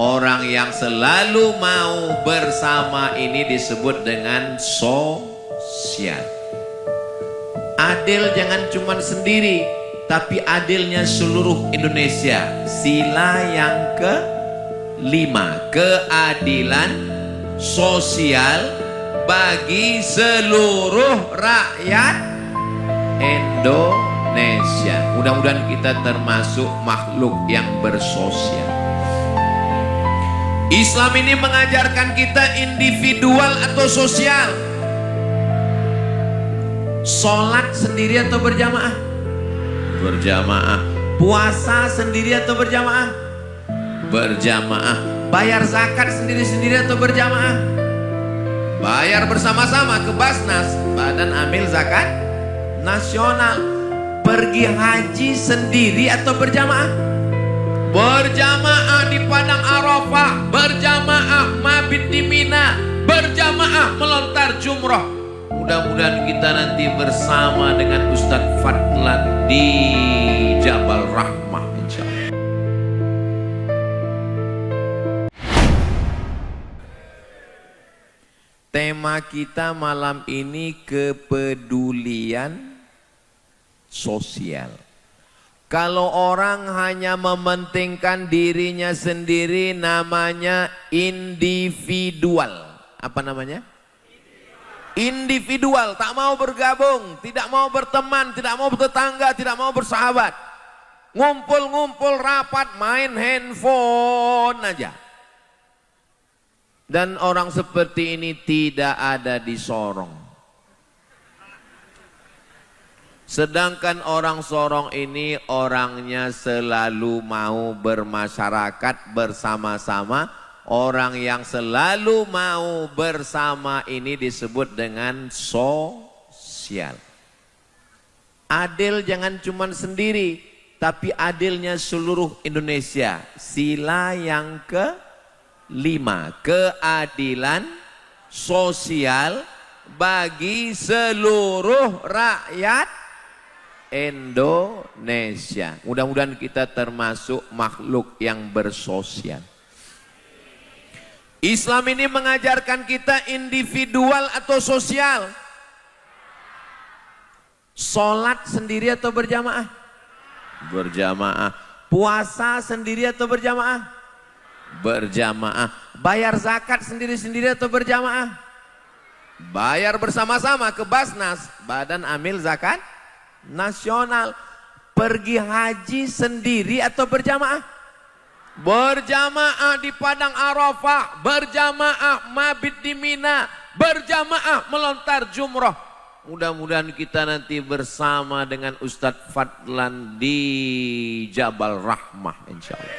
Orang yang selalu mau bersama ini disebut dengan sosial. Adil jangan cuma sendiri, tapi adilnya seluruh Indonesia. Sila yang ke-5, keadilan sosial bagi seluruh rakyat Indonesia. Mudah-mudahan kita termasuk makhluk yang bersosial. Islam ini mengajarkan kita individual atau sosial. Sholat sendiri atau berjamaah? Berjamaah. Puasa sendiri atau berjamaah? Berjamaah. Bayar zakat sendiri-sendiri atau berjamaah? Bayar bersama-sama ke Basnas, Badan Amil Zakat Nasional. Pergi haji sendiri atau berjamaah? Berjamaah di Padang Arafah, berjamaah mabit di Mina, berjamaah melontar jumroh. Mudah-mudahan kita nanti bersama dengan Ustadz Fadlan di Jabal Rahmah, insyaallah. Tema kita malam ini kepedulian sosial. Kalau orang hanya mementingkan dirinya sendiri, namanya individual. Apa namanya? Individual, tak mau bergabung, tidak mau berteman, tidak mau bertetangga, tidak mau bersahabat. Ngumpul-ngumpul rapat, main handphone aja. Dan orang seperti ini tidak ada di Sorong. Sedangkan orang Sorong ini orangnya selalu mau bermasyarakat bersama-sama. Orang yang selalu mau bersama ini disebut dengan sosial. Adil jangan cuma sendiri, tapi adilnya seluruh Indonesia. Sila yang ke-5, keadilan sosial bagi seluruh rakyat Indonesia. Mudah-mudahan kita termasuk makhluk yang bersosial. Islam ini mengajarkan kita individual atau sosial. Sholat sendiri atau berjamaah? Berjamaah. Puasa sendiri atau berjamaah? Berjamaah. Bayar zakat sendiri-sendiri atau berjamaah? Bayar bersama-sama ke Basnas, Badan Amil Zakat Nasional. Pergi haji sendiri atau berjamaah? Berjamaah di Padang Arafah, berjamaah mabit di Mina, berjamaah melontar jumroh. Mudah-mudahan kita nanti bersama dengan Ustadz Fadlan di Jabal Rahmah, insyaallah.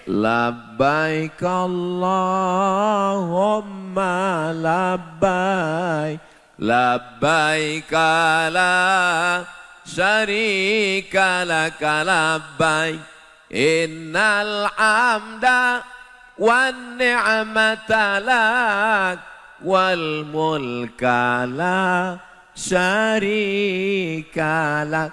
Labbaik Allahumma labbaik, labbaik la syarika laka labbaik, innal hamda wan ni'mata lak wal mulka la syarika lak.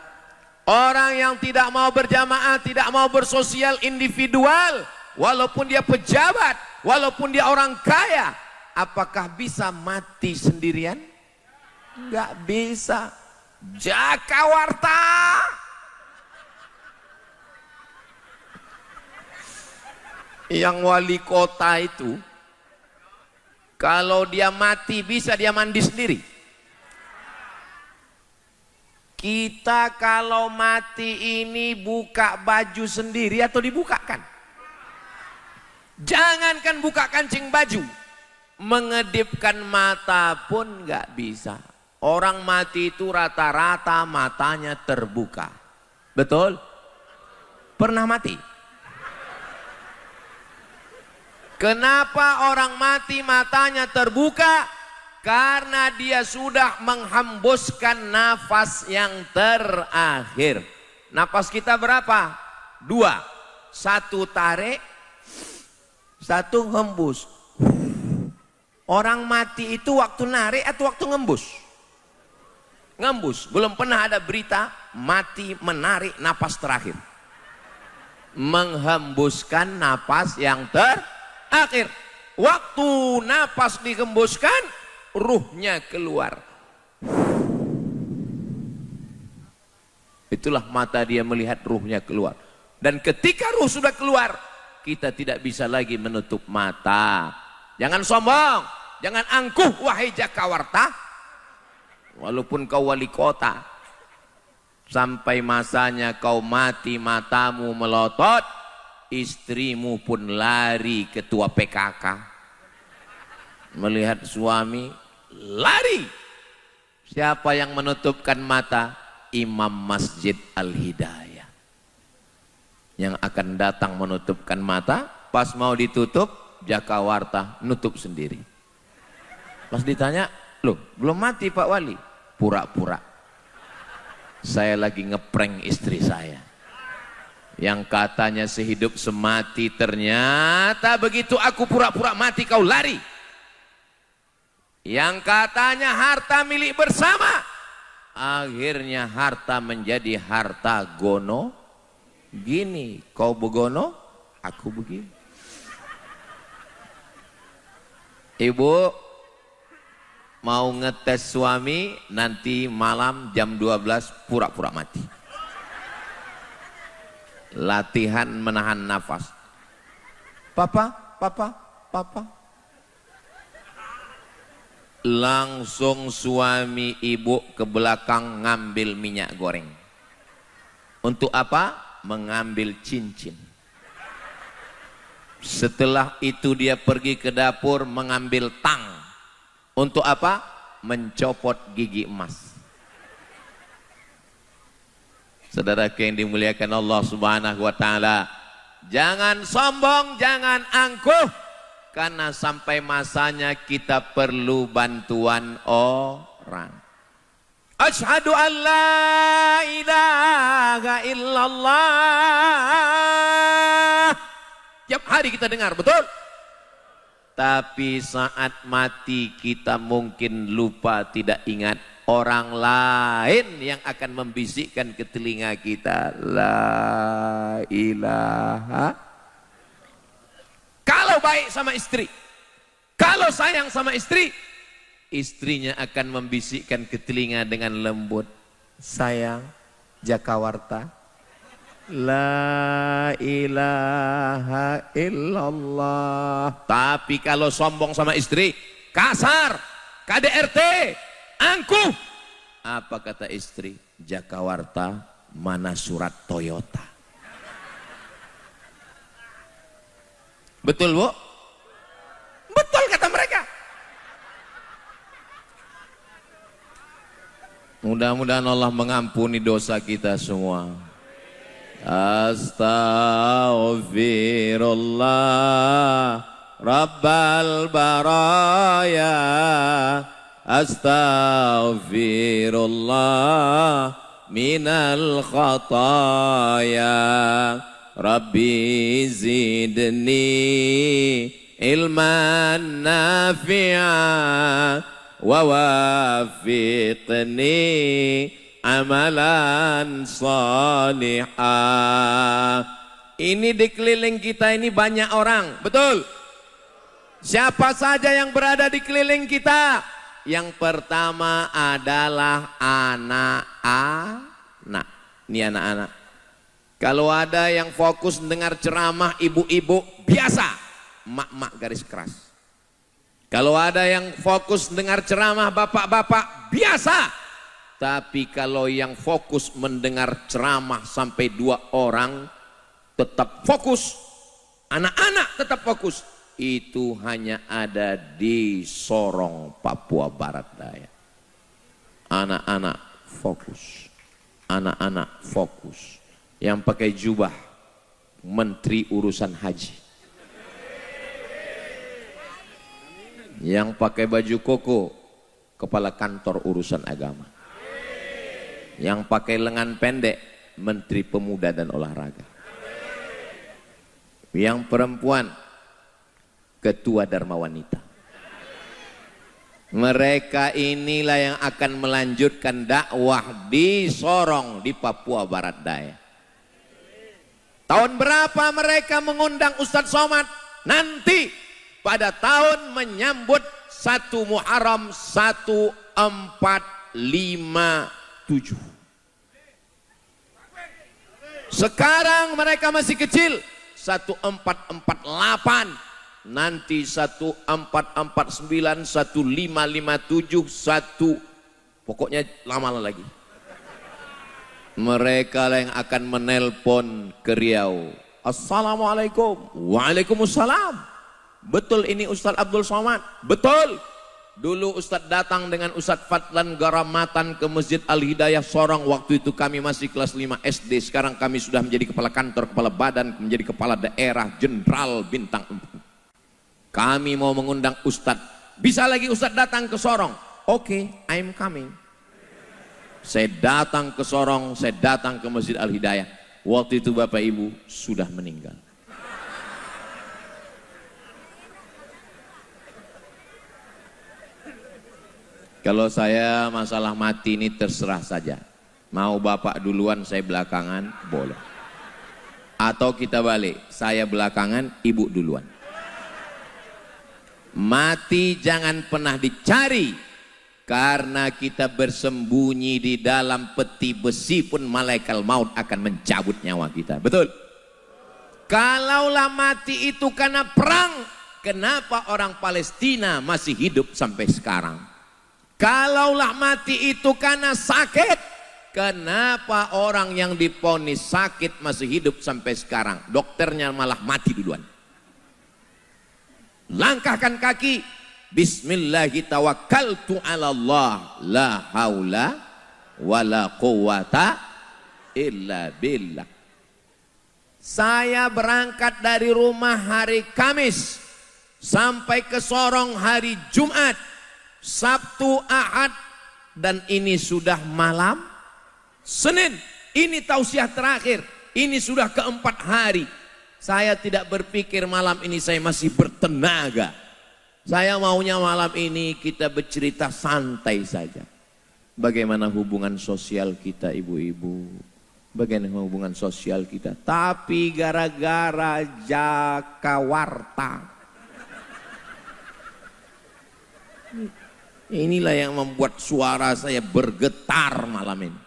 Orang yang tidak mau berjamaah, tidak mau bersosial individual, walaupun dia pejabat, walaupun dia orang kaya, apakah bisa mati sendirian? Enggak bisa. Jakawarta. Yang wali kota itu, kalau dia mati bisa dia mandi sendiri. Kita kalau mati ini buka baju sendiri atau dibukakan? Jangankan buka kancing baju, mengedipkan mata pun nggak bisa. Orang mati itu rata-rata matanya terbuka. Betul? Pernah mati? Kenapa orang mati matanya terbuka? Karena dia sudah menghembuskan nafas yang terakhir. Nafas kita berapa? 2. 1 tarik, 1 hembus. Orang mati itu waktu narik atau waktu ngembus? Ngembus. Belum pernah ada berita mati menarik nafas terakhir. menghembuskan napas yang terakhir. Waktu napas dihembuskan, ruhnya keluar. Itulah mata dia melihat ruhnya keluar. Dan ketika ruh sudah keluar, kita tidak bisa lagi menutup mata. Jangan sombong, jangan angkuh wahai Jakawarta. Walaupun kau wali kota, sampai masanya kau mati matamu melotot, istrimu pun lari ketua PKK. Melihat suami lari. Siapa yang menutupkan mata? Imam Masjid Al-Hidayah yang akan datang menutupkan mata. Pas mau ditutup, Jakawarta nutup sendiri. Pas ditanya, loh belum mati Pak Wali? Pura-pura. Saya lagi ngeprank istri saya yang katanya sehidup semati, ternyata begitu aku pura-pura mati kau lari. Yang katanya harta milik bersama, akhirnya harta menjadi harta gono gini. Kau begono, aku begini. Ibu mau ngetes suami, nanti malam jam 12 pura-pura mati. Latihan menahan nafas. Papa, papa, papa. Langsung suami ibu ke belakang ngambil minyak goreng. Untuk apa? Mengambil cincin. Setelah itu dia pergi ke dapur mengambil tang. Untuk apa? Mencopot gigi emas. Saudara yang dimuliakan Allah Subhanahu wa taala, jangan sombong, jangan angkuh, karena sampai masanya kita perlu bantuan orang. Asyhadu an la ilaha illallah. Tiap hari kita dengar, betul? Tapi saat mati kita mungkin lupa, tidak ingat. Orang lain yang akan membisikkan ke telinga kita, la ilaha. Kalau baik sama istri, kalau sayang sama istri, istrinya akan membisikkan ke telinga dengan lembut, sayang Jakawarta, la ilaha illallah. Tapi kalau sombong sama istri, kasar, KDRT, angkuh. Apa kata istri? Jakawarta, mana surat Toyota? Betul, Bu? Betul kata mereka. Mudah-mudahan Allah mengampuni dosa kita semua. Astaghfirullah Rabbal baraya, astaghfirullah minal khataya, Rabbi zidni ilman nafi'a wa wafiqni amalan salihah. Ini di keliling kita ini banyak orang, betul? Siapa saja yang berada di keliling kita? Yang pertama adalah anak-anak. Ini anak-anak. Kalau ada yang fokus dengar ceramah ibu-ibu, biasa. Mak-mak garis keras. Kalau ada yang fokus dengar ceramah bapak-bapak, biasa. Tapi kalau yang fokus mendengar ceramah sampai 2 orang, tetap fokus. Anak-anak tetap fokus. Itu hanya ada di Sorong, Papua Barat Daya. Anak-anak fokus. Anak-anak fokus. Yang pakai jubah, Menteri Urusan Haji. Yang pakai baju koko, Kepala Kantor Urusan Agama. Yang pakai lengan pendek, Menteri Pemuda dan Olahraga. Yang perempuan, Ketua Dharma Wanita. Mereka inilah yang akan melanjutkan dakwah di Sorong, di Papua Barat Daya. Tahun berapa mereka mengundang Ustadz Somad? Nanti pada tahun menyambut 1 Muharram 1457. Sekarang mereka masih kecil, 1448, nanti 1449, 1557, pokoknya lama lagi. Mereka lah yang akan menelpon ke Riau. Assalamualaikum. Waalaikumsalam. Betul ini Ustadz Abdul Somad? Betul. Dulu Ustadz datang dengan Ustadz Fadlan Garamatan ke Masjid Al-Hidayah Sorong. Waktu itu kami masih kelas 5 SD. Sekarang kami sudah menjadi kepala kantor, kepala badan, menjadi kepala daerah, jenderal bintang 4. Kami mau mengundang Ustadz. Bisa lagi Ustadz datang ke Sorong? Oke, I'm coming. Saya datang ke Sorong, saya datang ke Masjid Al-Hidayah. Waktu itu Bapak Ibu sudah meninggal. Kalau saya masalah mati ini terserah saja. Mau Bapak duluan, saya belakangan, boleh. Atau kita balik, saya belakangan, Ibu duluan. Mati jangan pernah dicari, karena kita bersembunyi di dalam peti besi pun malaikat maut akan mencabut nyawa kita. Betul? Kalaulah mati itu karena perang, kenapa orang Palestina masih hidup sampai sekarang? Kalaulah mati itu karena sakit, kenapa orang yang divonis sakit masih hidup sampai sekarang? Dokternya malah mati duluan. Langkahkan kaki, Bismillahirrahmanirrahim, la haula wala quwata illa billah. Saya berangkat dari rumah hari Kamis sampai ke Sorong hari Jumat, Sabtu, Ahad, dan ini sudah malam Senin. Ini tausiah terakhir. Ini sudah keempat hari. Saya tidak berpikir malam ini saya masih bertenaga. Saya maunya malam ini kita bercerita santai saja. Bagaimana hubungan sosial kita ibu-ibu. Bagaimana hubungan sosial kita. Tapi gara-gara Jakawarta, inilah yang membuat suara saya bergetar malam ini.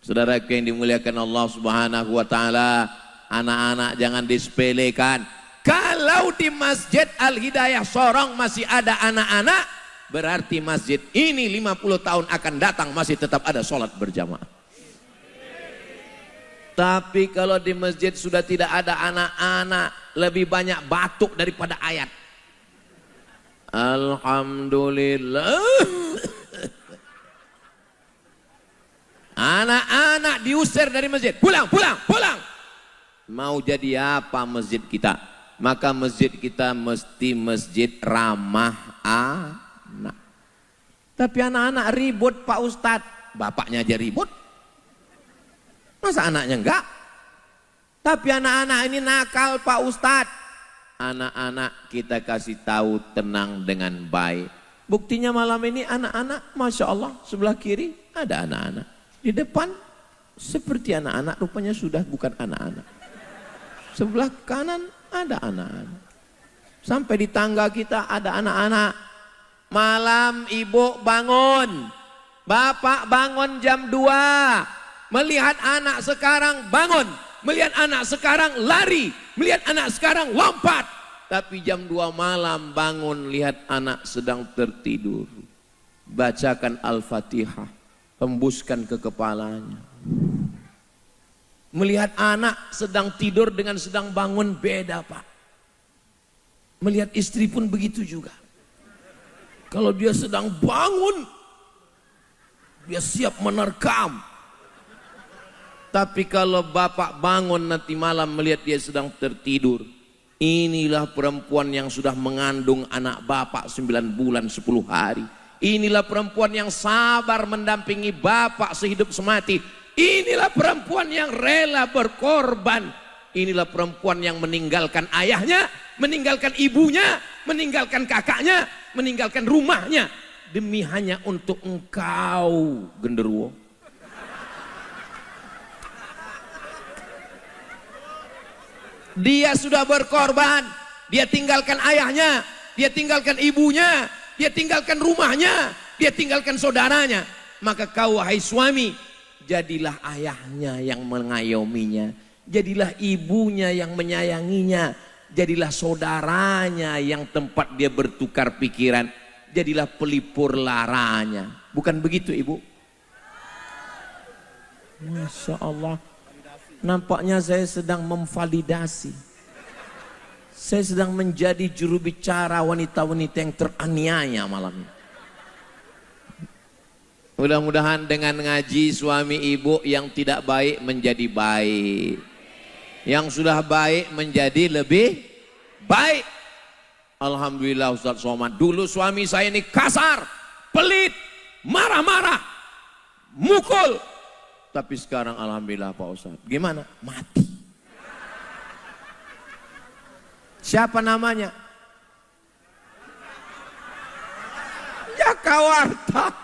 Saudara yang dimuliakan Allah Subhanahu wa taala, anak-anak jangan disepelekan. Kalau di Masjid Al-Hidayah Sorong masih ada anak-anak, berarti masjid ini 50 tahun akan datang masih tetap ada sholat berjamaah. Tapi kalau di masjid sudah tidak ada anak-anak, lebih banyak batuk daripada ayat. Alhamdulillah. Anak-anak diusir dari masjid. Pulang, pulang, pulang. Mau jadi apa masjid kita? Maka masjid kita mesti masjid ramah anak. Tapi anak-anak ribut Pak Ustadz. Bapaknya aja ribut. Masa anaknya enggak? Tapi anak-anak ini nakal Pak Ustadz. Anak-anak kita kasih tahu tenang dengan baik. Buktinya malam ini anak-anak, Masya Allah, sebelah kiri ada anak-anak. Di depan seperti anak-anak, rupanya sudah bukan anak-anak. Sebelah kanan ada anak-anak. Sampai di tangga kita ada anak-anak. Malam ibu bangun, bapak bangun jam 2. Melihat anak sekarang bangun, melihat anak sekarang lari, melihat anak sekarang lompat. Tapi jam 2 malam bangun, lihat anak sedang tertidur. Bacakan Al-Fatihah, hembuskan ke kepalanya. Melihat anak sedang tidur dengan sedang bangun beda Pak. Melihat istri pun begitu juga. Kalau dia sedang bangun, dia siap menerkam. Tapi kalau bapak bangun nanti malam melihat dia sedang tertidur, inilah perempuan yang sudah mengandung anak bapak 9 bulan 10 hari. Inilah perempuan yang sabar mendampingi bapak sehidup semati. Inilah perempuan yang rela berkorban. Inilah perempuan yang meninggalkan ayahnya, meninggalkan ibunya, meninggalkan kakaknya, meninggalkan rumahnya demi hanya untuk engkau, genderuwo. Dia sudah berkorban, dia tinggalkan ayahnya, dia tinggalkan ibunya, dia tinggalkan rumahnya, dia tinggalkan saudaranya. Maka kau wahai suami, jadilah ayahnya yang mengayominya, jadilah ibunya yang menyayanginya, jadilah saudaranya yang tempat dia bertukar pikiran, jadilah pelipur laranya. Bukan begitu ibu? Masya Allah. Nampaknya saya sedang memvalidasi. Saya sedang menjadi juru bicara wanita-wanita yang teraniaya malam ini. Mudah-mudahan dengan ngaji suami ibu yang tidak baik menjadi baik, yang sudah baik menjadi lebih baik. Alhamdulillah Ustaz Somad. Dulu suami saya ini kasar, pelit, marah-marah, mukul. Tapi sekarang alhamdulillah Pak Ustaz. Gimana? Mati. Siapa namanya? Jakawarta.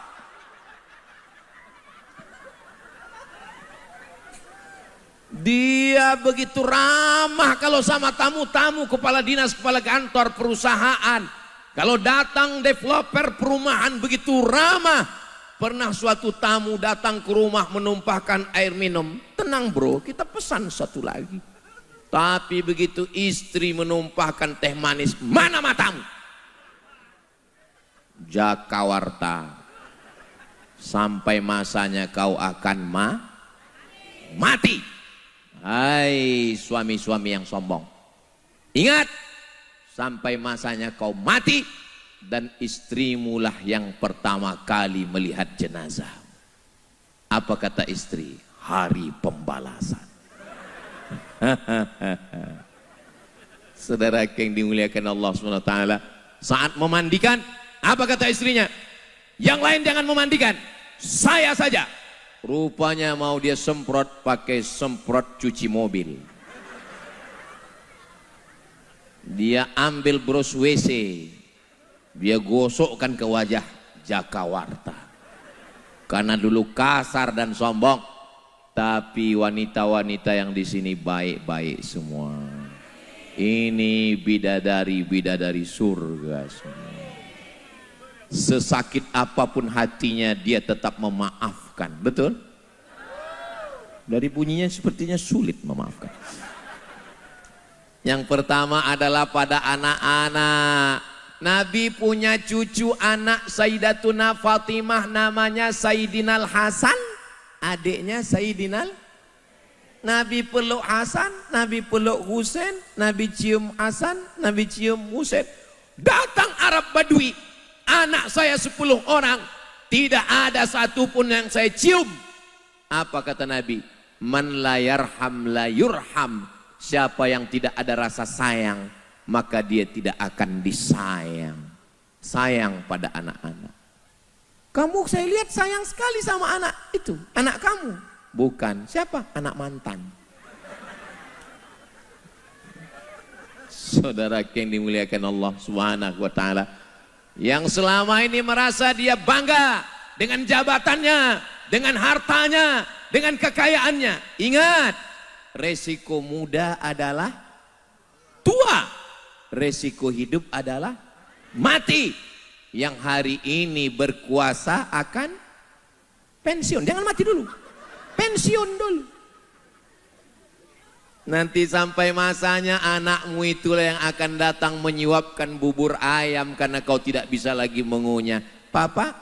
Dia begitu ramah kalau sama tamu-tamu, kepala dinas, kepala kantor, perusahaan. Kalau datang developer perumahan begitu ramah. Pernah suatu tamu datang ke rumah menumpahkan air minum. Tenang bro, kita pesan satu lagi. Tapi begitu istri menumpahkan teh manis, mana matamu? Jakawarta. Sampai masanya kau akan mati. Hai suami-suami yang sombong. Ingat, sampai masanya kau mati. Dan istrimulah yang pertama kali melihat jenazah. Apa kata istri? Hari pembalasan. Saudara yang dimuliakan Allah SWT, saat memandikan, apa kata istrinya? Yang lain jangan memandikan, saya saja. Rupanya mau dia semprot pakai semprot cuci mobil. Dia ambil bros WC, dia gosokkan ke wajah Jakawarta. Karena dulu kasar dan sombong, tapi wanita-wanita yang di sini baik-baik semua. Ini bidadari-bidadari surga semua. Sesakit apapun hatinya dia tetap memaafkan. Betul? Dari bunyinya sepertinya sulit memaafkan. Yang pertama adalah pada anak-anak. Nabi punya cucu anak Sayyidatuna Fatimah, namanya Sayyidinal Hasan, adiknya Sayyidinal. Nabi peluk Hasan, Nabi peluk Husain, Nabi cium Hasan, Nabi cium Husain. Datang Arab Badui, anak saya 10 orang, tidak ada satupun yang saya cium. Apa kata Nabi? Man la yarham la yurham. Siapa yang tidak ada rasa sayang, maka dia tidak akan disayang. Sayang pada anak-anak. Kamu saya lihat sayang sekali sama anak itu, anak kamu. Bukan, siapa? Anak mantan. Saudara yang dimuliakan Allah Subhanahu wa taala, yang selama ini merasa dia bangga dengan jabatannya, dengan hartanya, dengan kekayaannya. Ingat, resiko muda adalah tua, resiko hidup adalah mati. Yang hari ini berkuasa akan pensiun. Jangan mati dulu, pensiun dulu. Nanti sampai masanya anakmu itulah yang akan datang menyuapkan bubur ayam karena kau tidak bisa lagi mengunyah. Papa,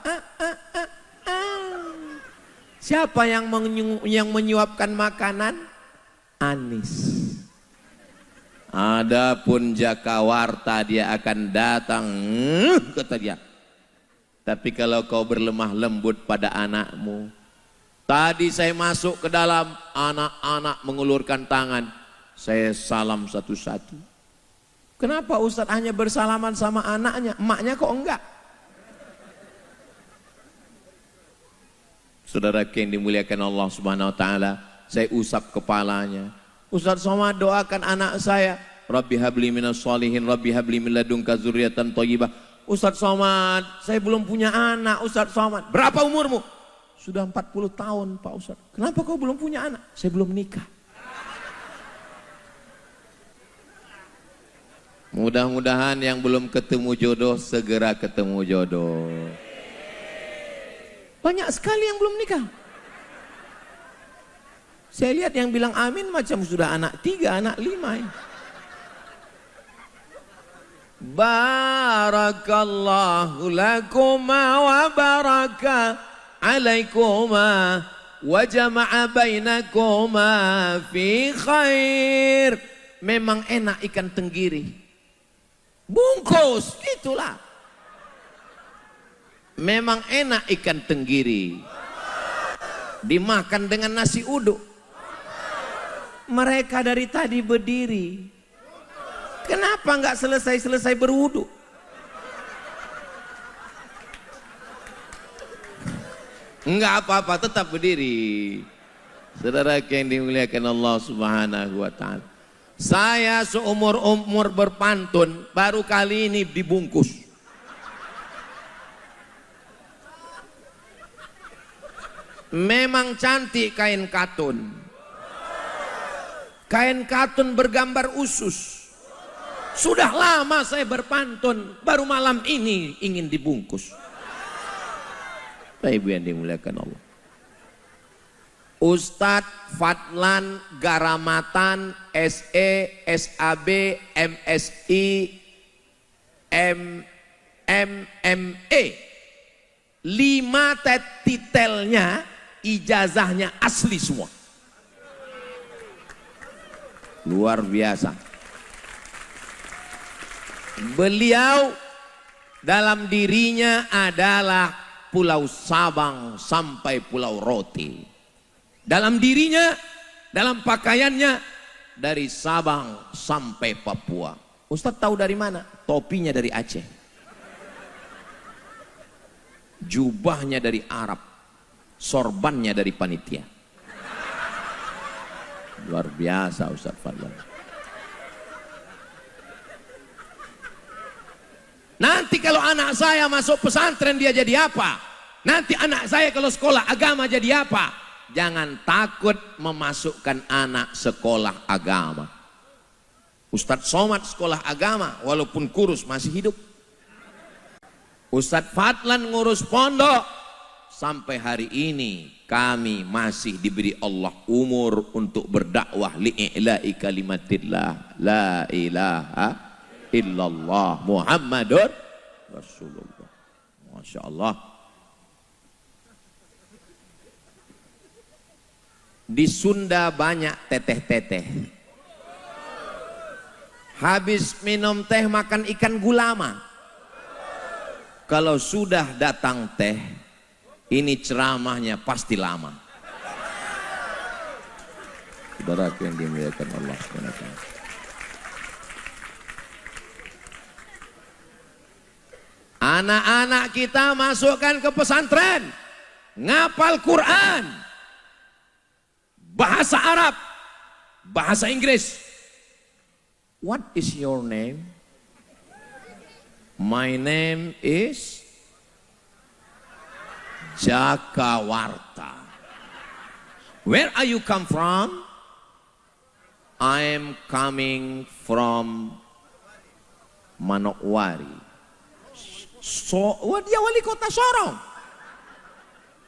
siapa yang menyuapkan makanan? Anis. Adapun Jakawarta dia akan datang, kata dia. Tapi kalau kau berlemah lembut pada anakmu. Tadi saya masuk ke dalam, anak-anak mengulurkan tangan, saya salam satu-satu. Kenapa Ustadz hanya bersalaman sama anaknya, emaknya kok enggak? Saudara yang dimuliakan Allah Subhanahu wa taala, saya usap kepalanya. Ustadz Somad doakan anak saya, Rabbi habli minas sholihin, Rabbi habli min ladunka dzurriatan thayyibah. Ustadz Somad, saya belum punya anak. Ustadz Somad, berapa umurmu? Sudah 40 tahun Pak Ustadz. Kenapa kau belum punya anak? Saya belum nikah. Mudah-mudahan yang belum ketemu jodoh segera ketemu jodoh. Banyak sekali yang belum nikah. Saya lihat yang bilang amin macam sudah anak 3, anak 5 ya. Barakallahu lakuma wa baraka alaikuma wa jama'a bainakuma fi khair. Memang enak ikan tenggiri, bungkus itulah. Memang enak ikan tenggiri, dimakan dengan nasi uduk. Mereka dari tadi berdiri, kenapa nggak selesai berwudu? Enggak apa-apa, tetap berdiri. Saudara yang dimuliakan Allah Subhanahu wa taala. Saya seumur-umur berpantun baru kali ini dibungkus. Memang cantik kain katun. Kain katun bergambar usus. Sudah lama saya berpantun, baru malam ini ingin dibungkus. Bapak Ibu yang dimuliakan Allah. Ustadz Fadlan Garamatan SE, SAB, MSI, MME. 5 titelnya, ijazahnya asli semua. Luar biasa. Beliau dalam dirinya adalah Pulau Sabang sampai Pulau Roti. Dalam dirinya, dalam pakaiannya, dari Sabang sampai Papua. Ustadz tahu dari mana? Topinya dari Aceh, jubahnya dari Arab, sorbannya dari panitia. Luar biasa Ustadz Fadlan. Nanti kalau anak saya masuk pesantren dia jadi apa? Nanti anak saya kalau sekolah agama jadi apa? Jangan takut memasukkan anak sekolah agama. Ustadz Somad sekolah agama walaupun kurus masih hidup. Ustadz Fadlan ngurus pondok. Sampai hari ini kami masih diberi Allah umur untuk berdakwah li'ila'i kalimatillah la ilaha illallah Muhammadur Rasulullah. Masya Allah. Di Sunda banyak teteh-teteh. Habis minum teh makan ikan gulama. Kalau sudah datang teh, ini ceramahnya pasti lama. Saudara yang dimuliakan Allah SWT. Anak-anak kita masukkan ke pesantren, ngapal Quran, bahasa Arab, bahasa Inggris. What is your name? My name is Jakawarta. Where are you come from? I am coming from Manokwari. So, dia wali kota Sorong.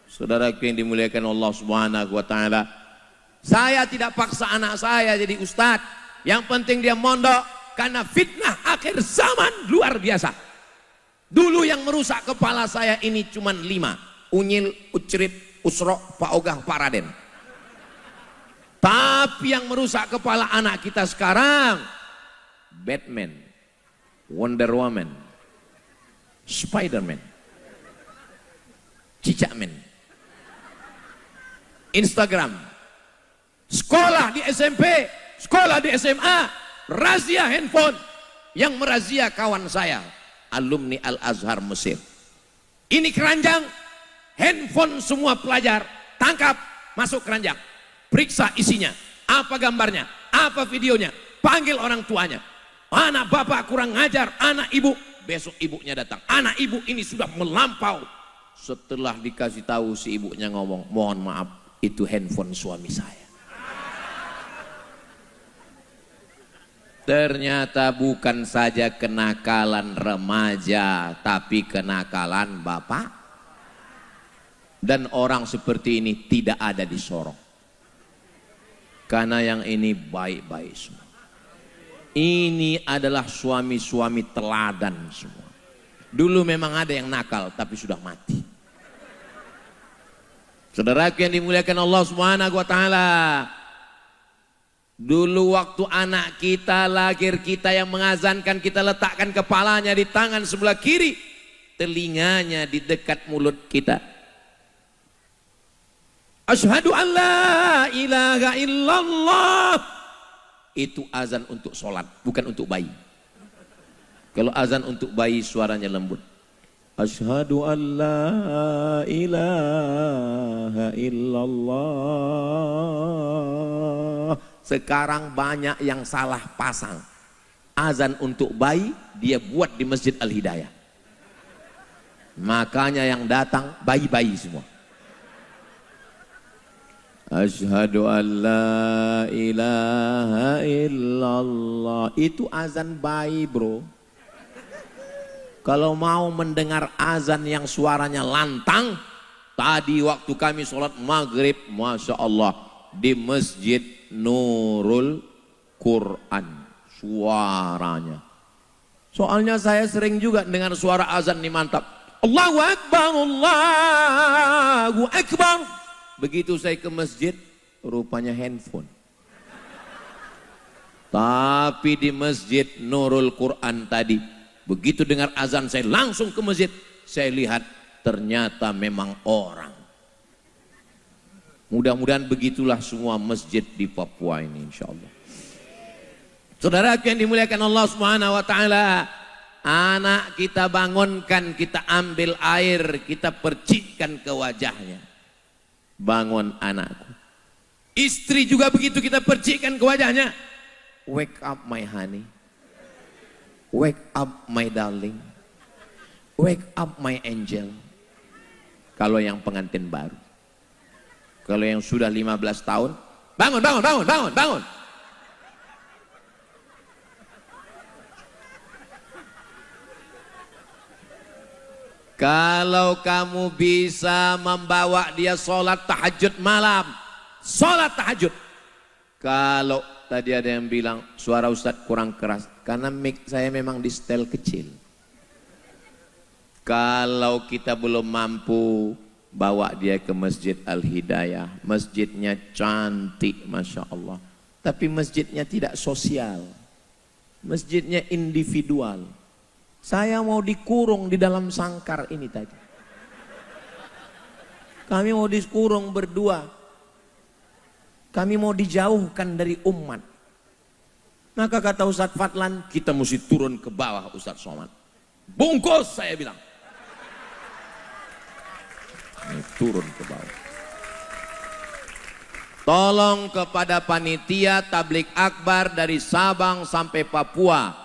Saudara yang dimuliakan Allah Subhanahu wa taala, saya tidak paksa anak saya jadi ustadz. Yang penting dia mondok karena fitnah akhir zaman luar biasa. Dulu yang merusak kepala saya ini cuma 5. Unyil, Ucrit, Usro, Pak Ogah, Pak Raden. Tapi yang merusak kepala anak kita sekarang, Batman, Wonder Woman, Spiderman, Cicakman, Instagram, sekolah di SMP, sekolah di SMA, razia handphone. Yang merazia kawan saya, alumni Al-Azhar Mesir. Ini keranjang, handphone semua pelajar, tangkap, masuk keranjang. Periksa isinya, apa gambarnya, apa videonya, panggil orang tuanya. Anak bapak kurang ngajar, anak ibu. Besok ibunya datang, anak ibu ini sudah melampau. Setelah dikasih tahu si ibunya ngomong, mohon maaf, itu handphone suami saya. Ternyata bukan saja kenakalan remaja, tapi kenakalan bapak. Dan orang seperti ini tidak ada di Sorong. Karena yang ini baik-baik semua. Ini adalah suami-suami teladan semua. Dulu memang ada yang nakal tapi sudah mati. Saudaraku yang dimuliakan Allah Subhanahu wa taala. Dulu waktu anak kita lahir, kita yang mengazankan, kita letakkan kepalanya di tangan sebelah kiri, telinganya di dekat mulut kita. Asyhadu an la ilaha illallah. Itu azan untuk sholat, bukan untuk bayi. Kalau azan untuk bayi suaranya lembut. Asyhadu an la ilaha illallah. Sekarang banyak yang salah pasang. Azan untuk bayi dia buat di Masjid Al-Hidayah. Makanya yang datang bayi-bayi semua. Asyhadu an la ilaha illallah. Itu azan bayi, bro. Kalau mau mendengar azan yang suaranya lantang, tadi waktu kami sholat maghrib, Masya Allah, di Masjid Nurul Quran, suaranya. Soalnya saya sering juga dengar suara azan nih mantap. Allahu Akbar, Allahu Akbar. Begitu saya ke masjid, rupanya handphone. Tapi di Masjid Nurul Quran tadi, begitu dengar azan saya langsung ke masjid. Saya lihat ternyata memang orang. Mudah-mudahan begitulah semua masjid di Papua ini insya Allah. Saudara yang dimuliakan Allah Subhanahu wa taala, anak kita bangunkan, kita ambil air, kita percikkan ke wajahnya. Bangun anakku. Istri juga begitu, kita percikkan ke wajahnya. Wake up my honey. Wake up my darling. Wake up my angel. Kalau yang pengantin baru. Kalau yang sudah 15 tahun, bangun, bangun, bangun, bangun, bangun. Kalau kamu bisa membawa dia sholat tahajud malam, sholat tahajud. Kalau tadi ada yang bilang suara Ustadz kurang keras, karena mic saya memang di setel kecil. Kalau kita belum mampu, bawa dia ke Masjid Al-Hidayah. Masjidnya cantik, Masya Allah. Tapi masjidnya tidak sosial. Masjidnya individual. Saya mau dikurung di dalam sangkar ini tadi. Kami mau dikurung berdua. Kami mau dijauhkan dari umat. Maka kata Ustadz Fadlan, kita mesti turun ke bawah Ustadz Somad. Bungkus saya bilang. Ini turun ke bawah. Tolong kepada panitia tablik akbar dari Sabang sampai Papua.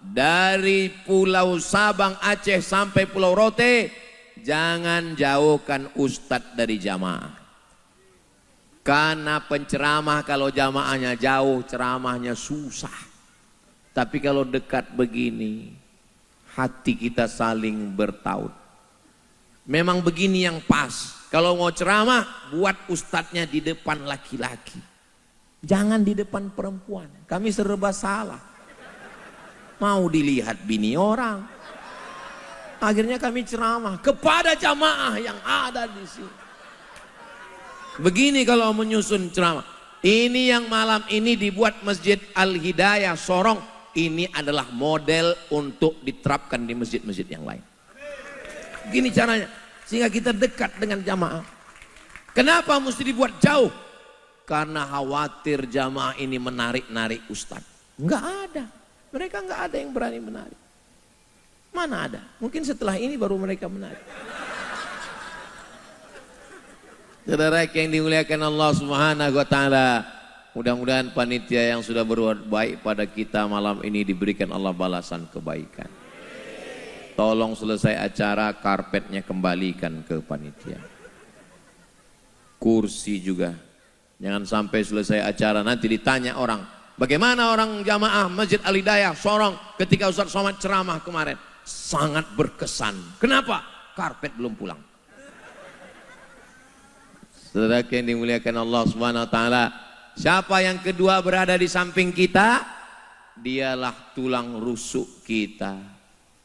Dari Pulau Sabang, Aceh sampai Pulau Rote, jangan jauhkan ustadz dari jamaah. Karena penceramah kalau jamaahnya jauh, ceramahnya susah. Tapi kalau dekat begini, hati kita saling bertaut. Memang begini yang pas. Kalau mau ceramah, buat ustadznya di depan laki-laki. Jangan di depan perempuan. Kami serba salah. Mau dilihat bini orang. Akhirnya kami ceramah kepada jamaah yang ada di sini. Begini kalau menyusun ceramah. Ini yang malam ini dibuat Masjid Al-Hidayah Sorong. Ini adalah model untuk diterapkan di masjid-masjid yang lain. Begini caranya. Sehingga kita dekat dengan jamaah. Kenapa mesti dibuat jauh? Karena khawatir jamaah ini menarik-narik ustadz. Enggak ada. Mereka enggak ada yang berani menarik. Mana ada? Mungkin setelah ini baru mereka menarik. Saudara yang dimuliakan Allah Subhanahu wa taala, mudah-mudahan panitia yang sudah berbuat baik pada kita malam ini diberikan Allah balasan kebaikan. Tolong selesai acara karpetnya kembalikan ke panitia. Kursi juga. Jangan sampai selesai acara nanti ditanya orang, Bagaimana orang jamaah Masjid Al-Hidayah Sorong ketika Ustaz Somad ceramah kemarin? Sangat berkesan. Kenapa? Karpet belum pulang. Saudara yang dimuliakan Allah Subhanahu wa taala, siapa yang kedua berada di samping kita? Dialah tulang rusuk kita.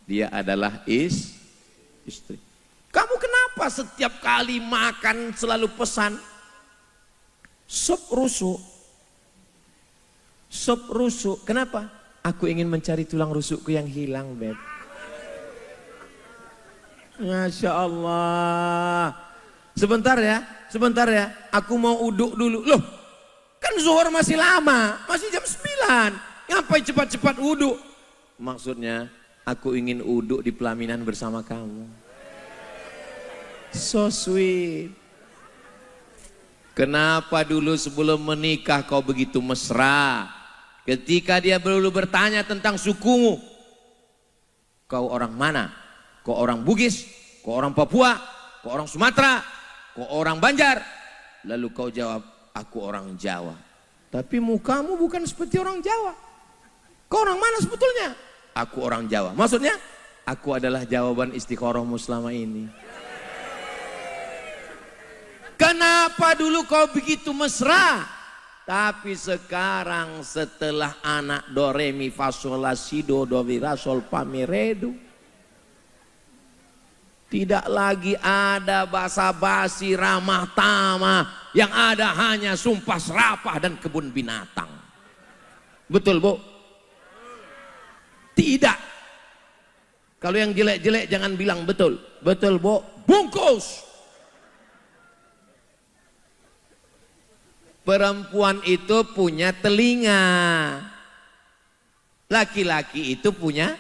Dia adalah istri. Kamu kenapa setiap kali makan selalu pesan sup rusuk? Sup rusuk. Kenapa? Aku ingin mencari tulang rusukku yang hilang, Beb. Masya Allah. Sebentar ya. Aku mau uduk dulu. Loh, kan zuhur masih lama. Masih jam 9. Ngapain cepat-cepat uduk? Maksudnya, aku ingin uduk di pelaminan bersama kamu. So sweet. Kenapa dulu sebelum menikah kau begitu mesra? Ketika dia perlu bertanya tentang sukumu. Kau orang mana? Kau orang Bugis? Kau orang Papua? Kau orang Sumatera? Kau orang Banjar? Lalu kau jawab, aku orang Jawa. Tapi mukamu bukan seperti orang Jawa. Kau orang mana sebetulnya? Aku orang Jawa. Maksudnya, aku adalah jawaban istikharahmu selama ini. Kenapa dulu kau begitu mesra? Tapi sekarang setelah anak do re mi fa sol la si do mi ra sol fa mi re do, tidak lagi ada basa-basi ramah tamah, yang ada hanya sumpah serapah dan kebun binatang. Betul, Bu? Tidak. Kalau yang jelek-jelek jangan bilang betul. Betul, Bu? Bungkus. Perempuan itu punya telinga. Laki-laki itu punya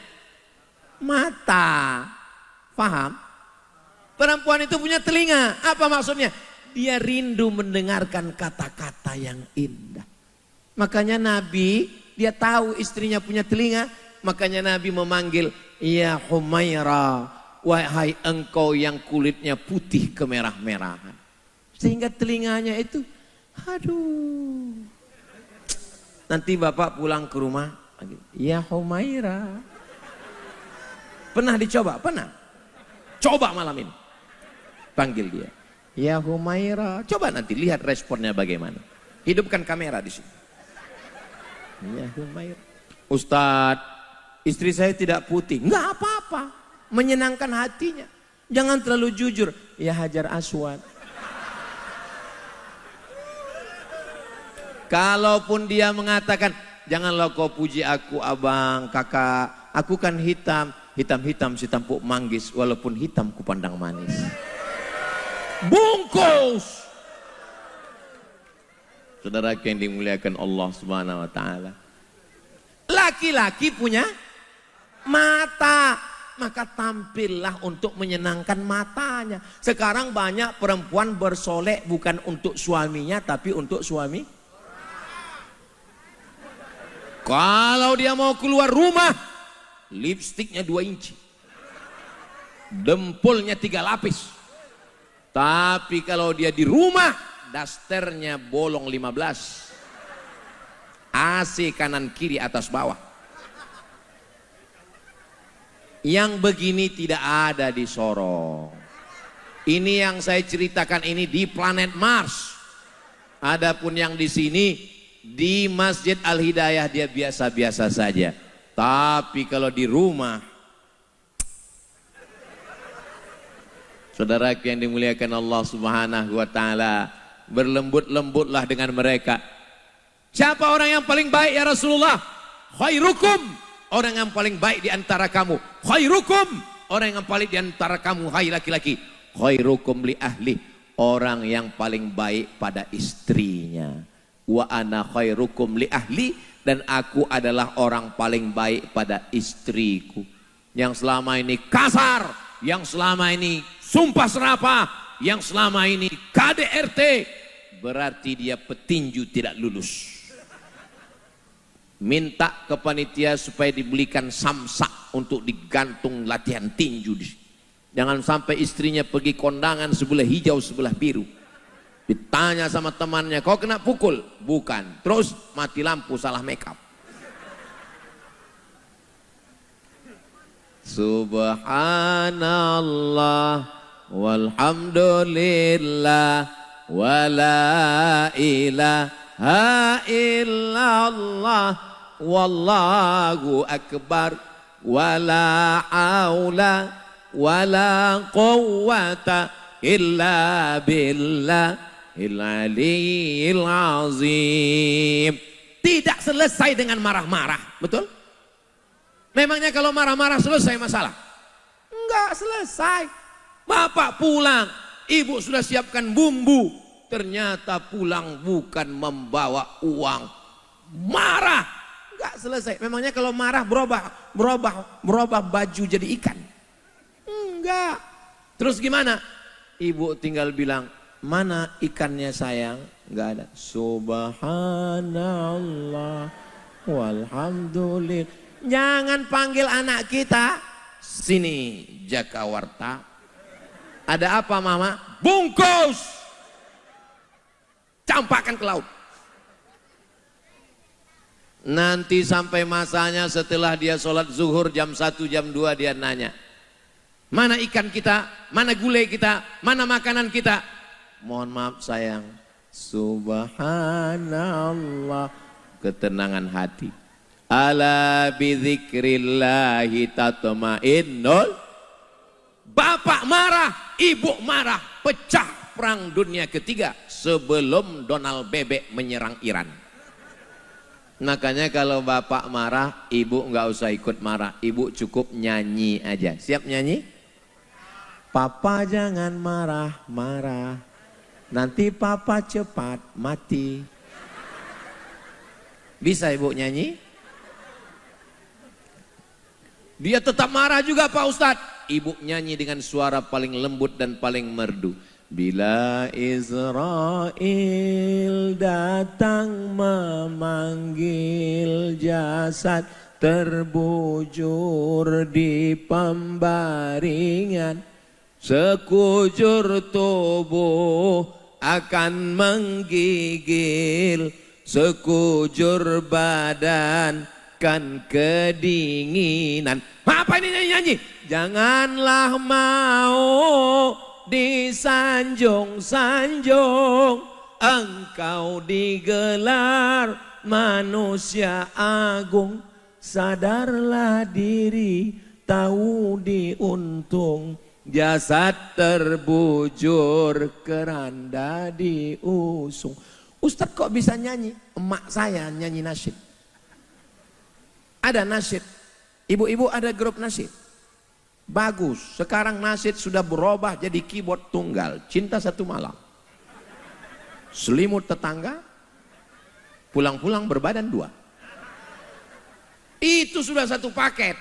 mata. Paham? Perempuan itu punya telinga. Apa maksudnya? Dia rindu mendengarkan kata-kata yang indah. Makanya Nabi, dia tahu istrinya punya telinga. Makanya Nabi memanggil, ya Humaira, wahai engkau yang kulitnya putih kemerah-merahan. Sehingga telinganya itu, aduh. Nanti bapak pulang ke rumah, ya Humaira. Pernah dicoba? Pernah? Coba malam ini. Panggil dia. Ya Humaira. Coba nanti lihat responnya bagaimana. Hidupkan kamera di sini. Ya Humaira. Ustadz, istri saya tidak putih. Enggak apa-apa. Menyenangkan hatinya. Jangan terlalu jujur. Ya Hajar Aswad. Kalaupun dia mengatakan, janganlah kau puji aku abang, kakak. Aku kan hitam. Hitam-hitam si tampuk manggis. Walaupun hitam ku pandang manis. Bungkus. Saudara yang dimuliakan Allah Subhanahu wa taala. Laki-laki punya mata, maka tampillah untuk menyenangkan matanya. Sekarang banyak perempuan bersolek bukan untuk suaminya tapi untuk suami. Kalau dia mau keluar rumah, lipstiknya 2 inci, dempulnya 3 lapis. Tapi kalau dia di rumah, dasternya bolong 15. AC kanan kiri atas bawah. Yang begini tidak ada di Sorong. Ini yang saya ceritakan ini di planet Mars. Adapun yang di sini di Masjid Al-Hidayah dia biasa-biasa saja. Tapi kalau di rumah, saudara yang dimuliakan Allah Subhanahu wa taala, berlembut-lembutlah dengan mereka. Siapa orang yang paling baik ya Rasulullah? Khairukum, orang yang paling baik di antara kamu. Khairukum, orang yang paling di antara kamu, hai laki-laki. Khairukum li ahli, orang yang paling baik pada istrinya. Wa ana khairukum li ahli, dan aku adalah orang paling baik pada istriku. Yang selama ini kasar, yang selama ini sumpah serapah, yang selama ini KDRT, berarti dia petinju tidak lulus. Minta ke panitia supaya dibelikan samsak untuk digantung latihan tinju. Jangan sampai istrinya pergi kondangan sebelah hijau sebelah biru. Ditanya sama temannya, kau kena pukul? Bukan. Terus mati lampu, salah makeup. Subhanallah walhamdulillah wala ilaha illallah wallahu akbar wala haula wala quwwata illa billahil aliyyil azim. Tidak selesai dengan marah-marah, betul? Memangnya kalau marah-marah selesai masalah? Enggak selesai. Bapak pulang, ibu sudah siapkan bumbu. Ternyata pulang bukan membawa uang. Marah. Enggak selesai. Memangnya kalau marah berubah baju jadi ikan? Enggak. Terus gimana? Ibu tinggal bilang, mana ikannya sayang? Enggak ada. Subhanallah walhamdulillah. Jangan panggil anak kita. Sini Jakawarta. Ada apa mama? Bungkus. Campakkan ke laut. Nanti sampai masanya setelah dia sholat zuhur jam 1 jam 2 dia nanya. Mana ikan kita? Mana gulai kita? Mana makanan kita? Mohon maaf sayang. Subhanallah. Ketenangan hati. Ala bidzikrillahi tatmainnul. Bapak marah, ibu marah, pecah perang dunia ketiga sebelum Donald Bebek menyerang Iran. Makanya kalau bapak marah, ibu nggak usah ikut marah, ibu cukup nyanyi aja. Siap nyanyi? Papa jangan marah-marah, nanti papa cepat mati. Bisa ibu nyanyi? Dia tetap marah juga Pak Ustadz. Ibu nyanyi dengan suara paling lembut dan paling merdu. Bila Israel datang memanggil jasad terbujur di pembaringan, sekujur tubuh akan menggigil, sekujur badan kan kedinginan. Apa ini nyanyi? Janganlah mau disanjung-sanjung, engkau digelar manusia agung. Sadarlah diri, tahu diuntung, jasad terbujur, keranda diusung. Ustadz kok bisa nyanyi? Emak saya nyanyi nasyid. Ada nasyid, ibu-ibu ada grup nasyid. Bagus, sekarang nasyid sudah berubah jadi keyboard tunggal. Cinta satu malam, selimut tetangga, pulang-pulang berbadan dua. Itu sudah satu paket.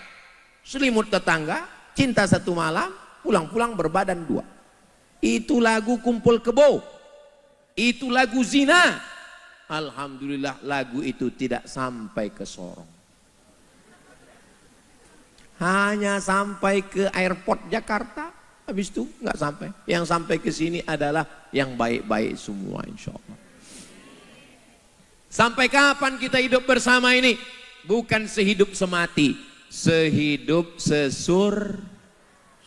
Selimut tetangga, cinta satu malam, pulang-pulang berbadan dua. Itu lagu kumpul kebo. Itu lagu zina. Alhamdulillah lagu itu tidak sampai ke Sorong. Hanya sampai ke airport Jakarta, habis itu nggak sampai. Yang sampai ke sini adalah yang baik-baik semua insya Allah. Sampai kapan kita hidup bersama ini? Bukan sehidup semati, sehidup sesur,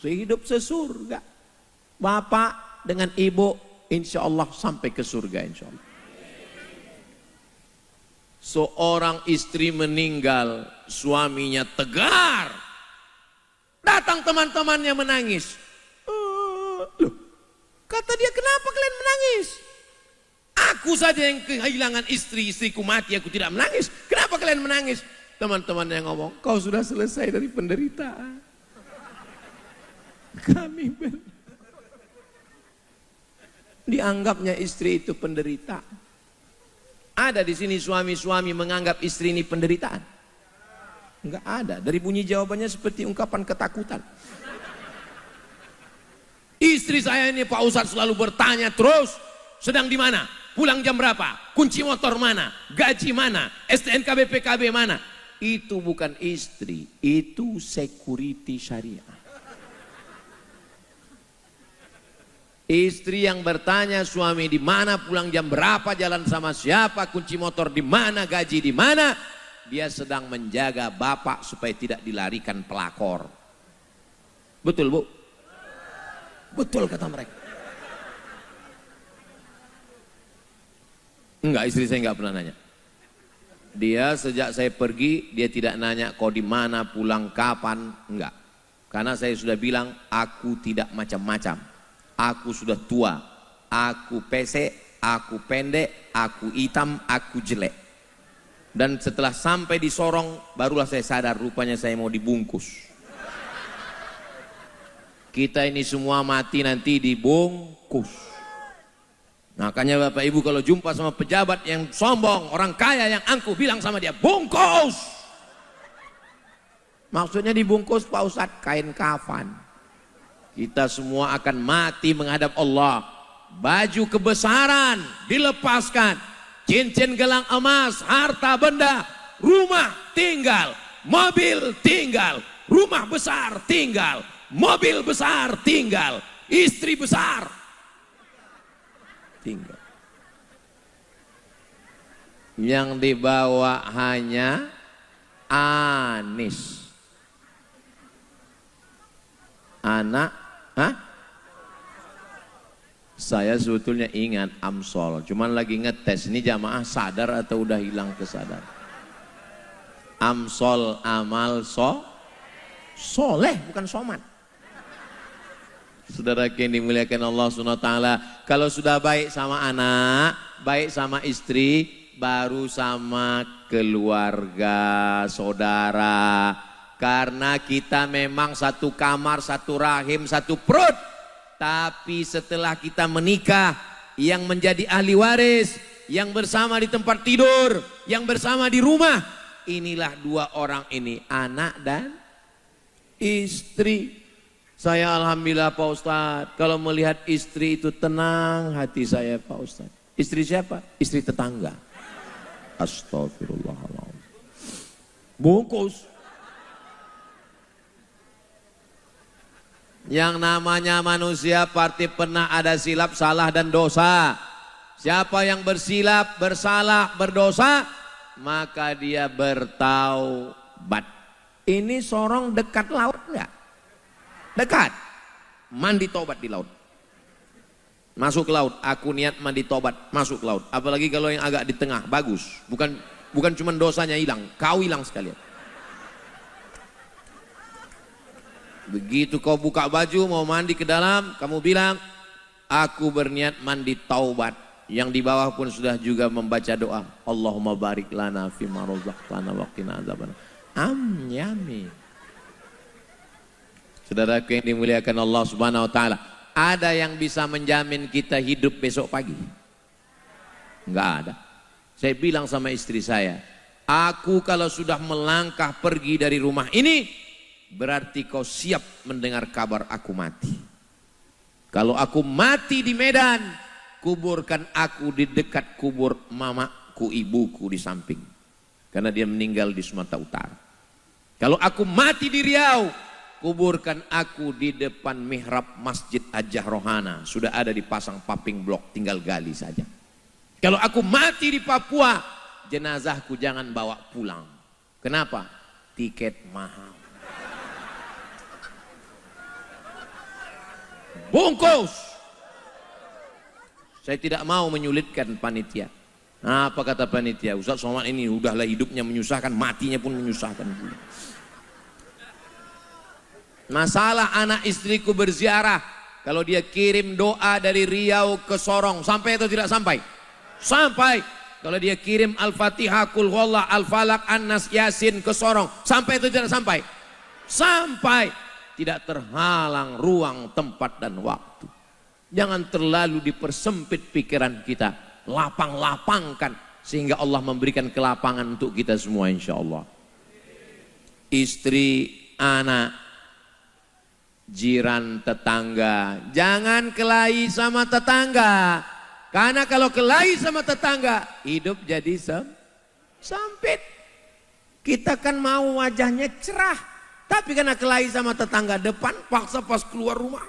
sehidup sesurga. Bapak dengan ibu insya Allah sampai ke surga insya Allah. Seorang istri meninggal, suaminya tegar. Datang teman-temannya menangis. Loh, kata dia, kenapa kalian menangis? Aku saja yang kehilangan istri, istriku mati, aku tidak menangis. Kenapa kalian menangis? Teman-temannya ngomong, kau sudah selesai dari penderitaan. Kami dianggapnya istri itu penderitaan. Ada di sini suami-suami menganggap istri ini penderitaan? Enggak ada. Dari bunyi jawabannya seperti ungkapan ketakutan. Istri saya ini Pak Ustadz selalu bertanya terus, sedang di mana? Pulang jam berapa? Kunci motor mana? Gaji mana? STNK BPKB mana? Itu bukan istri, itu security syariah. Istri yang bertanya suami di mana, pulang jam berapa, jalan sama siapa, kunci motor di mana, gaji di mana, dia sedang menjaga bapak supaya tidak dilarikan pelakor. Betul bu? Betul kata mereka. Enggak, istri saya enggak pernah nanya. Dia sejak saya pergi, dia tidak nanya kau di mana, pulang kapan, enggak. Karena saya sudah bilang, aku tidak macam-macam. Aku sudah tua, aku pesek, aku pendek, aku hitam, aku jelek. Dan setelah sampai di Sorong, barulah saya sadar rupanya saya mau dibungkus. Kita ini semua mati nanti dibungkus. Makanya Bapak Ibu kalau jumpa sama pejabat yang sombong, orang kaya yang angkuh, bilang sama dia, bungkus. Maksudnya dibungkus Pak Ustadz, kain kafan. Kita semua akan mati menghadap Allah. Baju kebesaran dilepaskan, cincin gelang emas, harta benda, rumah tinggal, mobil tinggal, rumah besar tinggal, mobil besar tinggal, istri besar tinggal. Yang dibawa hanya Anis, anak. Saya sebetulnya ingat Amsol, cuman lagi ngetes ini jamaah sadar atau udah hilang kesadaran. Amsol amal soleh, bukan somat. Saudara yang dimuliakan Allah SWT, kalau sudah baik sama anak, baik sama istri, baru sama keluarga, saudara. Karena kita memang satu kamar, satu rahim, satu perut. Tapi setelah kita menikah, yang menjadi ahli waris, yang bersama di tempat tidur, yang bersama di rumah, inilah dua orang ini, anak dan istri. Saya alhamdulillah Pak Ustadz, kalau melihat istri itu tenang hati saya Pak Ustadz. Istri siapa? Istri tetangga. Astagfirullahaladzim. Bungkus. Yang namanya manusia pasti pernah ada silap, salah dan dosa. Siapa yang bersilap, bersalah, berdosa, maka dia bertaubat. Ini Sorong dekat laut enggak? Dekat. Mandi taubat di laut. Masuk ke laut, aku niat mandi taubat, masuk ke laut. Apalagi kalau yang agak di tengah, bagus. Bukan cuma dosanya hilang, kau hilang sekalian. Begitu kau buka baju mau mandi ke dalam, kamu bilang, aku berniat mandi taubat. Yang di bawah pun sudah juga membaca doa, Allahumma barik lana fima razaqtana wa qina adzabannar. Yami. Saudaraku yang dimuliakan Allah Subhanahu wa taala, ada yang bisa menjamin kita hidup besok pagi? Enggak ada. Saya bilang sama istri saya, aku kalau sudah melangkah pergi dari rumah ini, berarti kau siap mendengar kabar aku mati. Kalau aku mati di Medan, kuburkan aku di dekat kubur mamaku, ibuku di samping. Karena dia meninggal di Sumatera Utara. Kalau aku mati di Riau, kuburkan aku di depan mihrab Masjid Hajjah Rohana. Sudah ada dipasang paping blok, tinggal gali saja. Kalau aku mati di Papua, jenazahku jangan bawa pulang. Kenapa? Tiket mahal. Bungkus. Saya tidak mau menyulitkan panitia. Apa kata panitia? Ustaz Somad ini udahlah hidupnya menyusahkan, matinya pun menyusahkan. Masalah anak istriku berziarah, kalau dia kirim doa dari Riau ke Sorong, sampai atau tidak sampai? Sampai. Kalau dia kirim Al-Fatihah, Qul Huwallah, Al-Falaq, An-Nas, Yasin ke Sorong, sampai atau tidak sampai? Sampai. Tidak terhalang ruang, tempat dan waktu. Jangan terlalu dipersempit pikiran kita, lapang-lapangkan sehingga Allah memberikan kelapangan untuk kita semua insya Allah. Istri, anak, jiran, tetangga, jangan kelahi sama tetangga. Karena kalau kelahi sama tetangga, hidup jadi sempit. Kita kan mau wajahnya cerah, tapi karena kelahi sama tetangga depan, paksa pas keluar rumah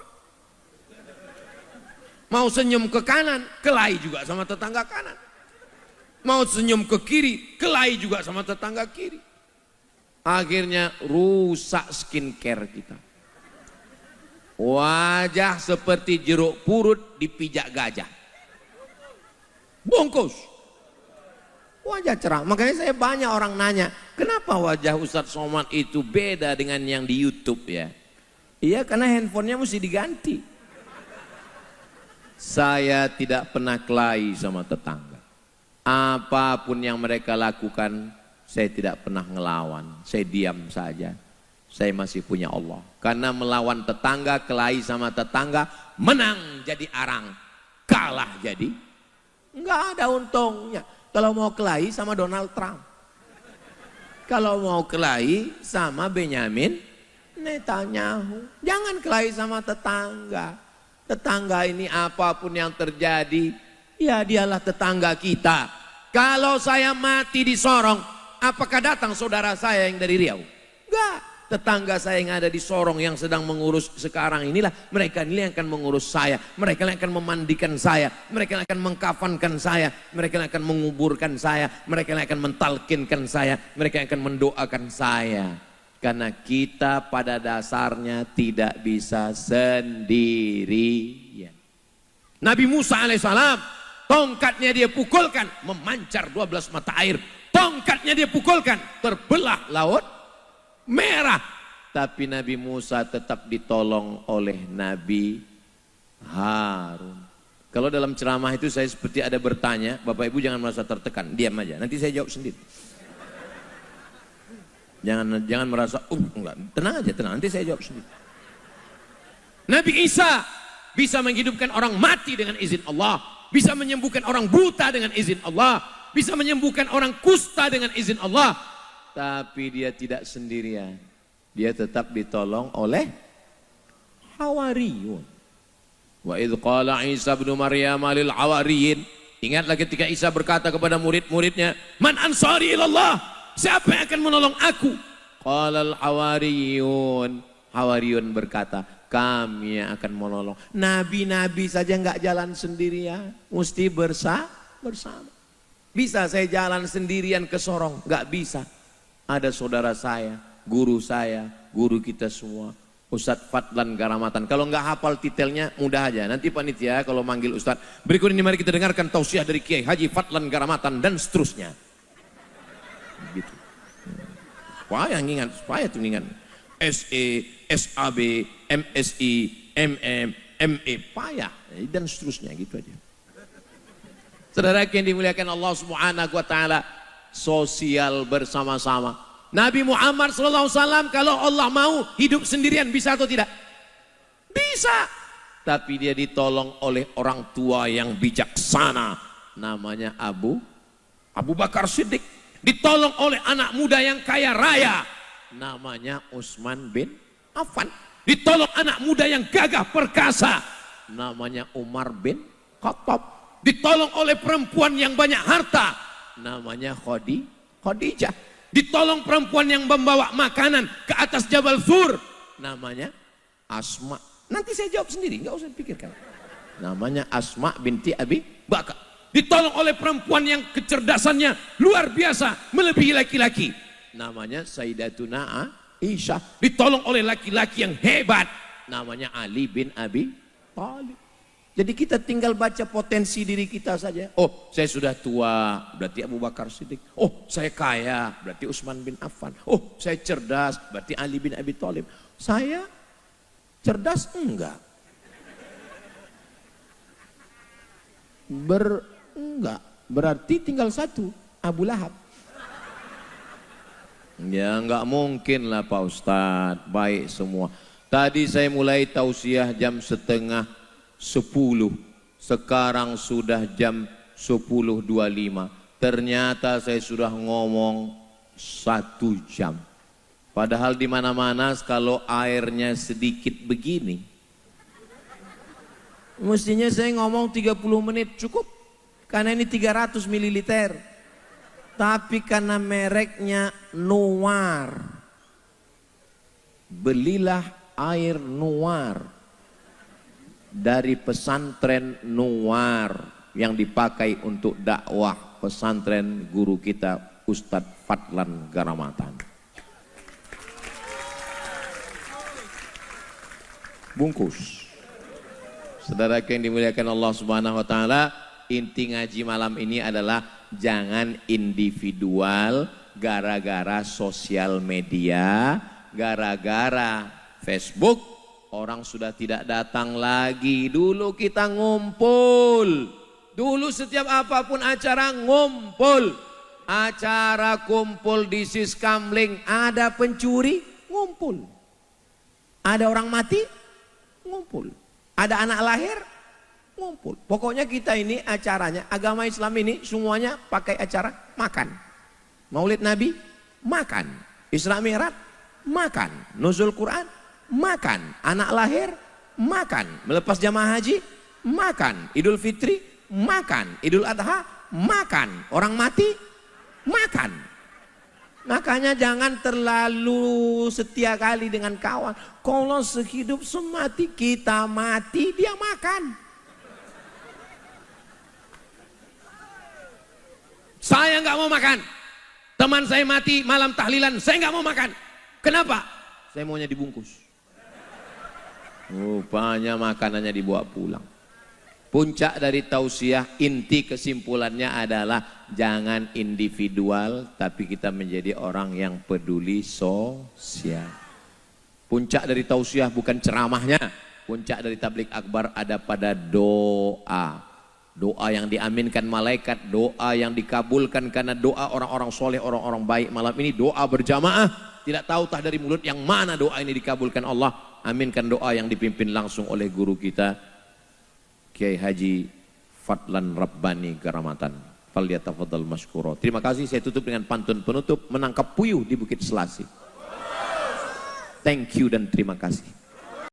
Mau senyum ke kanan, kelahi juga sama tetangga kanan. Mau senyum ke kiri, kelahi juga sama tetangga kiri. Akhirnya rusak skincare kita. Wajah seperti jeruk purut dipijak gajah. Bungkus. Wajah cerah. Makanya saya banyak orang nanya, kenapa wajah Ustadz Somad itu beda dengan yang di YouTube ya? Iya, karena handphonenya mesti diganti. Saya tidak pernah kelahi sama tetangga. Apapun yang mereka lakukan, saya tidak pernah ngelawan. Saya diam saja. Saya masih punya Allah. Karena melawan tetangga, kelahi sama tetangga, menang jadi arang, kalah jadi nggak ada untungnya. Kalau mau kelahi sama Donald Trump, kalau mau kelahi sama Benyamin Netanyahu, jangan kelahi sama tetangga. Tetangga ini apapun yang terjadi, ya dialah tetangga kita. Kalau saya mati di Sorong, apakah datang saudara saya yang dari Riau? Enggak. Tetangga saya yang ada di Sorong yang sedang mengurus sekarang inilah, mereka ini yang akan mengurus saya, mereka yang akan memandikan saya, mereka yang akan mengkafankan saya, mereka yang akan menguburkan saya, mereka yang akan mentalkinkan saya, mereka yang akan mendoakan saya. Karena kita pada dasarnya tidak bisa sendirian. Nabi Musa alaihissalam, tongkatnya dia pukulkan, memancar 12 mata air. Tongkatnya dia pukulkan, terbelah laut merah. Tapi Nabi Musa tetap ditolong oleh Nabi Harun. Kalau dalam ceramah itu saya seperti ada bertanya, Bapak Ibu jangan merasa tertekan, diam aja, nanti saya jawab sendiri. Jangan merasa, enggak, tenang aja, tenang, nanti saya jawab sendiri. Nabi Isa bisa menghidupkan orang mati dengan izin Allah, bisa menyembuhkan orang buta dengan izin Allah, bisa menyembuhkan orang kusta dengan izin Allah. Tapi dia tidak sendirian. Dia tetap ditolong oleh Hawariyun. Wa idh qala Isa bin Maryam lil hawariyin. Ingatlah ketika Isa berkata kepada murid-muridnya, "Man ansari ilallah?" Siapa yang akan menolong aku? Qala al hawariyun. Hawariyun berkata, kami yang akan menolong. Nabi-nabi saja enggak jalan sendirian, mesti bersama. Bisa saya jalan sendirian ke Sorong? Enggak bisa. Ada saudara saya, guru kita semua, Ustadz Fadlan Garamatan. Kalau nggak hafal titelnya mudah aja. Nanti panitia kalau manggil Ustadz, berikut ini mari kita dengarkan tausiah dari Kiai Haji Fadlan Garamatan dan seterusnya. Gitu. Supaya tuh ingat. SE, SAB, MSI, MM, ME, payah dan seterusnya gitu aja. Saudara yang dimuliakan Allah Subhanahu wa taala, sosial bersama-sama. Nabi Muhammad SAW kalau Allah mau hidup sendirian bisa atau tidak? Bisa. Tapi dia ditolong oleh orang tua yang bijaksana. Namanya Abu Bakar Siddiq. Ditolong oleh anak muda yang kaya raya. Namanya Utsman bin Affan. Ditolong anak muda yang gagah perkasa. Namanya Umar bin Khattab. Ditolong oleh perempuan yang banyak harta. Namanya Khadijah. Ditolong perempuan yang membawa makanan ke atas Jabal Sur. Namanya Asma. Nanti saya jawab sendiri, nggak usah dipikirkan. Namanya Asma binti Abi Bakar. Ditolong oleh perempuan yang kecerdasannya luar biasa, melebihi laki-laki. Namanya Sayyidatuna Aisyah. Ditolong oleh laki-laki yang hebat. Namanya Ali bin Abi Thalib. Jadi kita tinggal baca potensi diri kita saja. Oh, saya sudah tua, berarti Abu Bakar Siddiq. Oh, saya kaya, berarti Utsman bin Affan. Oh, saya cerdas, berarti Ali bin Abi Thalib. Saya cerdas enggak? Enggak. Berarti tinggal satu, Abu Lahab. Ya enggak mungkin lah Pak Ustadz, baik semua. Tadi saya mulai tausiah jam 9:30, sekarang sudah jam 10.25. Ternyata saya sudah ngomong 1 jam. Padahal di mana-mana kalau airnya sedikit begini, mestinya saya ngomong 30 menit cukup. Karena ini 300 ml. Tapi karena mereknya Nuar, belilah air Nuar. dari pesantren Nuwar yang dipakai untuk dakwah pesantren guru kita Ustadz Fadlan Garamatan. Bungkus. Saudara yang dimuliakan Allah Subhanahu wa taala, inti ngaji malam ini adalah jangan individual gara-gara sosial media, gara-gara Facebook orang sudah tidak datang lagi. Dulu kita ngumpul. Dulu setiap apapun acara ngumpul. Acara kumpul di Siskamling, ada pencuri, ngumpul. Ada orang mati, ngumpul. Ada anak lahir, ngumpul. Pokoknya kita ini acaranya, agama Islam ini semuanya pakai acara makan. Maulid Nabi, makan. Isra Mi'raj, makan. Nuzul Quran, makan. Anak lahir, makan. Melepas jamaah haji, makan. Idul Fitri, makan. Idul Adha, makan. Orang mati, makan. Makanya jangan terlalu setia kali dengan kawan. Kalau sehidup semati, kita mati, dia makan. Saya nggak mau makan. Teman saya mati malam tahlilan, saya nggak mau makan. Kenapa? Saya maunya dibungkus. Rupanya makanannya dibawa pulang. Puncak dari tausiah, inti kesimpulannya adalah jangan individual, tapi kita menjadi orang yang peduli sosial. Puncak dari tausiah bukan ceramahnya. Puncak dari tablik akbar ada pada doa. Doa yang diaminkan malaikat, doa yang dikabulkan karena doa orang-orang soleh, orang-orang baik. Malam ini doa berjamaah, tidak tahu tah dari mulut yang mana doa ini dikabulkan Allah. Aminkan doa yang dipimpin langsung oleh guru kita Kiai Haji Fadlan Rabbani Garamatan. Falyatafaddal masykura. Terima kasih, saya tutup dengan pantun penutup, menangkap puyuh di Bukit Selasi. Thank you dan terima kasih.